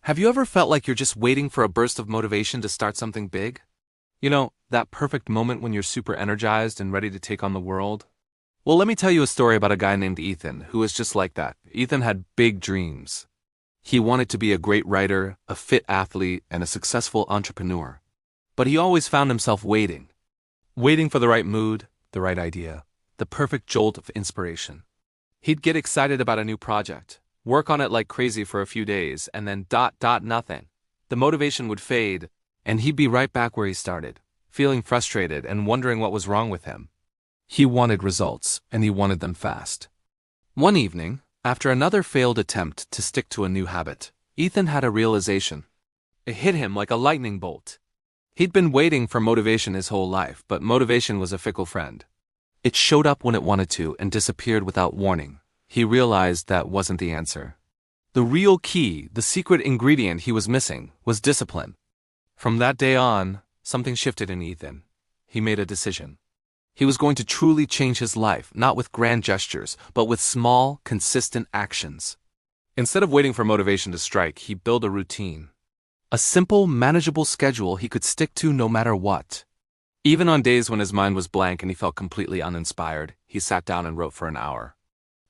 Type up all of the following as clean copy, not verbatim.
Have you ever felt like you're just waiting for a burst of motivation to start something big? You know, that perfect moment when you're super energized and ready to take on the world? Well, let me tell you a story about a guy named Ethan who was just like that. Ethan had big dreams. He wanted to be a great writer, a fit athlete, and a successful entrepreneur. But he always found himself waiting for the right mood, the right idea, the perfect jolt of inspiration. He'd get excited about a new project, work on it like crazy for a few days, and then nothing. The motivation would fade, and he'd be right back where he started, feeling frustrated and wondering what was wrong with him. He wanted results, and he wanted them fast. One evening, after another failed attempt to stick to a new habit, Ethan had a realization. It hit him like a lightning bolt. He'd been waiting for motivation his whole life, but motivation was a fickle friend. It showed up when it wanted to and disappeared without warning. He realized that wasn't the answer. The real key, the secret ingredient he was missing, was discipline. From that day on, something shifted in Ethan. He made a decision. He was going to truly change his life, not with grand gestures, but with small, consistent actions. Instead of waiting for motivation to strike, he built a routine. A simple, manageable schedule he could stick to no matter what. Even on days when his mind was blank and he felt completely uninspired, he sat down and wrote for an hour.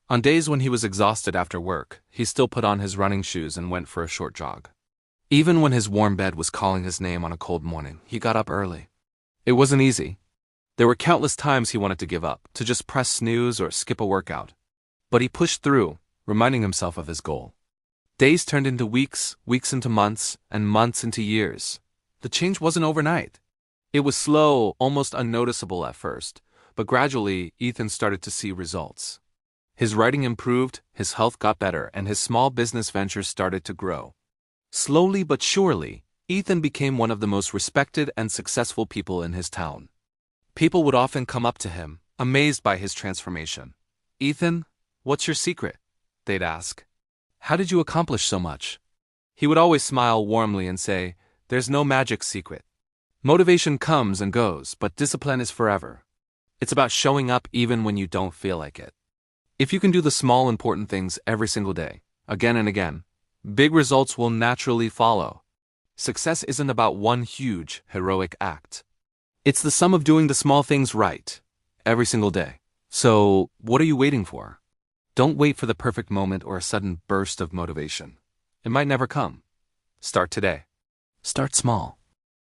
On days when he was exhausted after work, he still put on his running shoes and went for a short jog. Even when his warm bed was calling his name on a cold morning, he got up early. It wasn't easy. There were countless times he wanted to give up, to just press snooze or skip a workout. But he pushed through, reminding himself of his goal. Days turned into weeks, weeks into months, and months into years. The change wasn't overnight. It was slow, almost unnoticeable at first, but gradually Ethan started to see results. His writing improved, his health got better, and his small business ventures started to grow. Slowly but surely, Ethan became one of the most respected and successful people in his town. People would often come up to him, amazed by his transformation. "Ethan, what's your secret?" they'd ask. "How did you accomplish so much?" He would always smile warmly and say, "There's no magic secret. Motivation comes and goes, but discipline is forever. It's about showing up even when you don't feel like it. If you can do the small important things every single day, again and again, big results will naturally follow. Success isn't about one huge, heroic act. It's the sum of doing the small things right, every single day. So, what are you waiting for? Don't wait for the perfect moment or a sudden burst of motivation. It might never come. Start today. Start small.